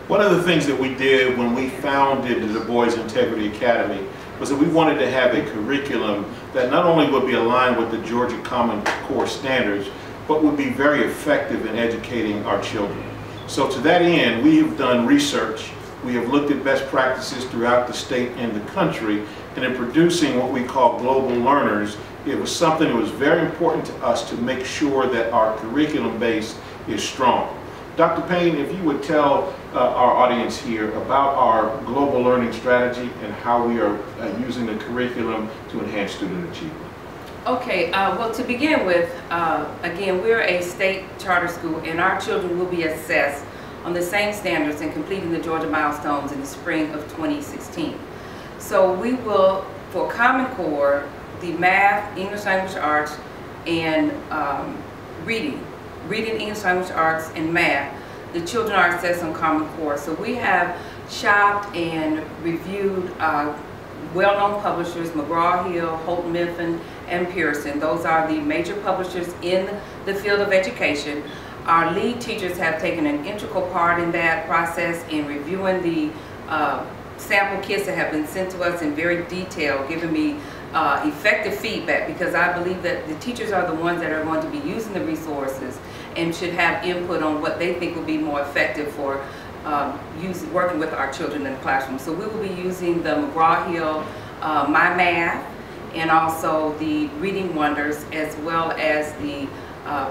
One of the things that we did when we founded the Bois Integrity Academy was that we wanted to have a curriculum that not only would be aligned with the Georgia Common Core standards, but would be very effective in educating our children. So to that end, we have done research. We have looked at best practices throughout the state and the country, and in producing what we call global learners, it was something that was very important to us to make sure that our curriculum base is strong. Dr. Payne, if you would tell our audience here about our global learning strategy and how we are using the curriculum to enhance student achievement. Okay, well, to begin with, again, we're a state charter school, and our children will be assessed on the same standards in completing the Georgia milestones in the spring of 2016. So we will, for Common Core, the math, English language arts, and reading, English language arts, and math, the children are assessed on Common Core. So we have shopped and reviewed well-known publishers, McGraw-Hill, Houghton Mifflin, and Pearson. Those are the major publishers in the field of education. Our lead teachers have taken an integral part in that process in reviewing the sample kits that have been sent to us in very detail, giving me effective feedback, because I believe that the teachers are the ones that are going to be using the resources and should have input on what they think will be more effective for working with our children in the classroom. So we will be using the McGraw-Hill My Math, and also the Reading Wonders, as well as the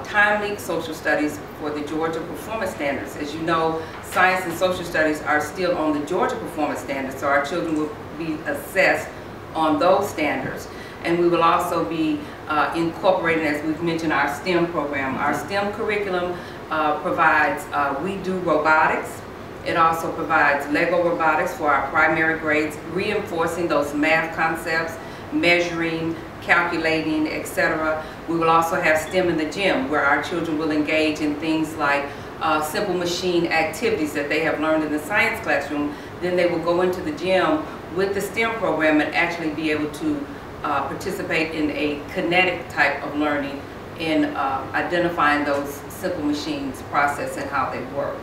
Timely Social Studies for the Georgia Performance Standards. As you know, science and social studies are still on the Georgia Performance Standards, so our children will be assessed on those standards. And we will also be incorporating, as we've mentioned, our STEM program. Our STEM curriculum provides, we do robotics. It also provides Lego robotics for our primary grades, reinforcing those math concepts, measuring, calculating, etc. We will also have STEM in the gym, where our children will engage in things like simple machine activities that they have learned in the science classroom. Then they will go into the gym with the STEM program and actually be able to participate in a kinetic type of learning in identifying those simple machines, process, and how they work.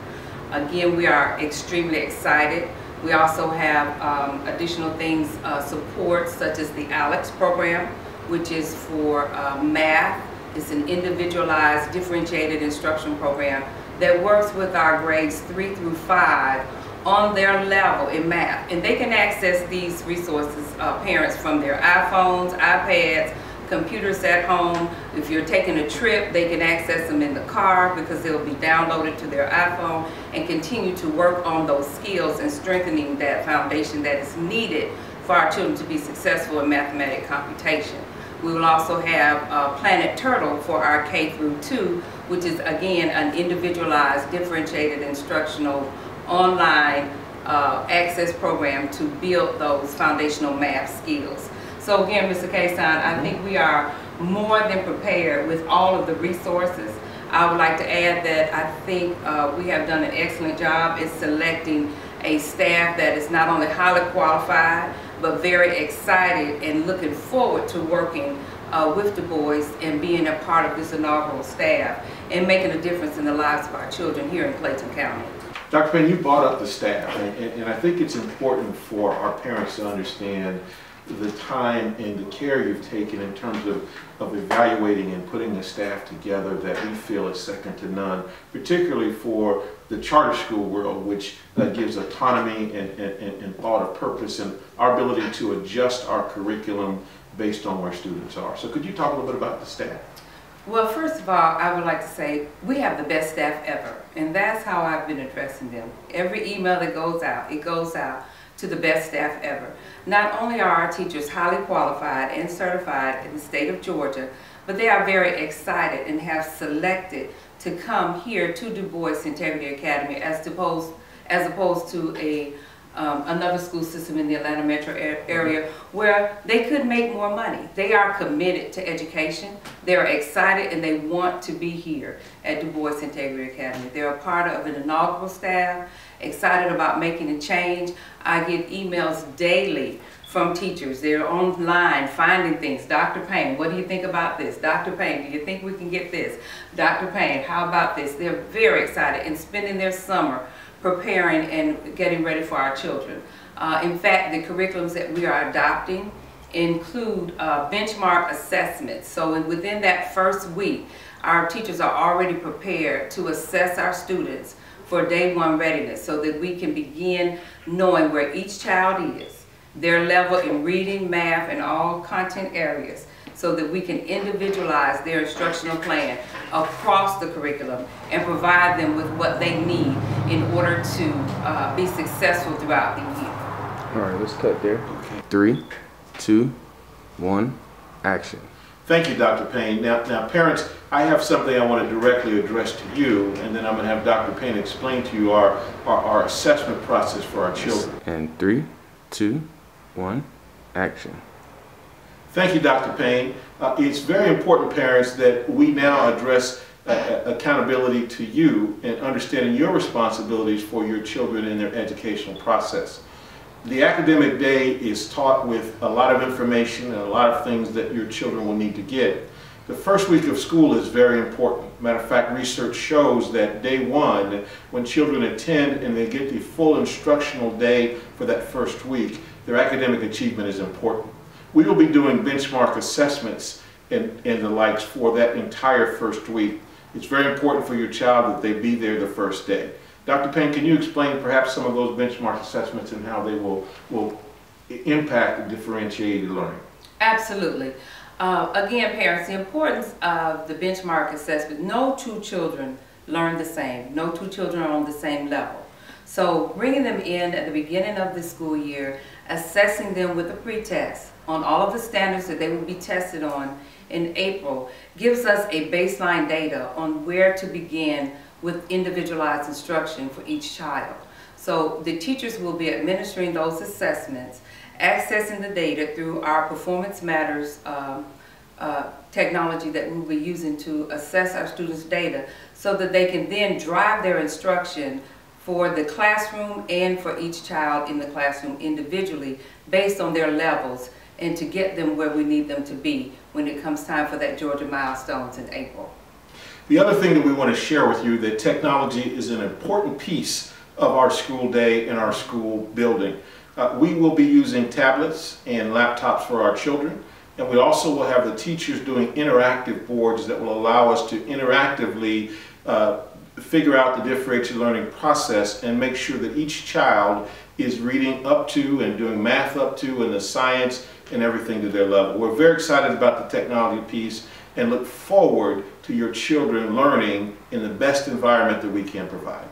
Again, we are extremely excited. We also have additional things, support, such as the ALEX program, which is for math. It's an individualized, differentiated instruction program that works with our grades 3 through 5 on their level in math. And they can access these resources, parents, from their iPhones, iPads, computers at home. If you're taking a trip, they can access them in the car because they'll be downloaded to their iPhone, and continue to work on those skills and strengthening that foundation that is needed for our children to be successful in mathematical computation. We will also have Planet Turtle for our K through 2, which is again an individualized, differentiated instructional online access program to build those foundational math skills. So again, Mr. K-Stein, I think we are more than prepared with all of the resources. I would like to add that I think we have done an excellent job in selecting a staff that is not only highly qualified, but very excited and looking forward to working with the Bois and being a part of this inaugural staff and making a difference in the lives of our children here in Clayton County. Dr. Payne, you brought up the staff, and I think it's important for our parents to understand the time and the care you've taken in terms of evaluating and putting the staff together that we feel is second to none, particularly for the charter school world, which gives autonomy and thought of purpose and our ability to adjust our curriculum based on where students are. So could you talk a little bit about the staff? Well, first of all, I would like to say we have the best staff ever, and that's how I've been addressing them. Every email that goes out, it goes out to the best staff ever. Not only are our teachers highly qualified and certified in the state of Georgia, but they are very excited and have selected to come here to Du Bois Integrity Academy as opposed to another school system in the Atlanta metro area where they could make more money. They are committed to education. They're excited and they want to be here at Du Bois Integrity Academy. They're a part of an inaugural staff, excited about making a change. I get emails daily from teachers. They're online finding things. Dr. Payne, what do you think about this? Dr. Payne, do you think we can get this? Dr. Payne, how about this? They're very excited and spending their summer preparing and getting ready for our children. In fact, the curriculums that we are adopting include benchmark assessments. So within that first week, our teachers are already prepared to assess our students for day one readiness so that we can begin knowing where each child is, their level in reading, math, and all content areas, so that we can individualize their instructional plan across the curriculum and provide them with what they need in order to be successful throughout the year. All right, let's cut there. Okay. 3, 2, 1, action. Thank you, Dr. Payne. Now, parents, I have something I want to directly address to you, and then I'm going to have Dr. Payne explain to you our assessment process for our children. And 3, 2, 1, action. Thank you, Dr. Payne. It's very important, parents, that we now address accountability to you and understanding your responsibilities for your children in their educational process. The academic day is taught with a lot of information and a lot of things that your children will need to get. The first week of school is very important. Matter of fact, research shows that day one, when children attend and they get the full instructional day for that first week, their academic achievement is important. We will be doing benchmark assessments and the likes for that entire first week. It's very important for your child that they be there the first day. Dr. Payne, can you explain perhaps some of those benchmark assessments and how they will impact the differentiated learning? Absolutely. Again, parents, the importance of the benchmark assessment, no two children learn the same. No two children are on the same level. So bringing them in at the beginning of the school year, assessing them with a pretest on all of the standards that they will be tested on in April, gives us a baseline data on where to begin with individualized instruction for each child. So the teachers will be administering those assessments, accessing the data through our Performance Matters technology that we'll be using to assess our students' data so that they can then drive their instruction for the classroom and for each child in the classroom individually based on their levels and to get them where we need them to be when it comes time for that Georgia Milestones in April. The other thing that we want to share with you, that technology is an important piece of our school day in our school building. We will be using tablets and laptops for our children, and we also will have the teachers doing interactive boards that will allow us to interactively figure out the differentiated learning process and make sure that each child is reading up to and doing math up to and the science and everything to their level. We're very excited about the technology piece and look forward to your children learning in the best environment that we can provide.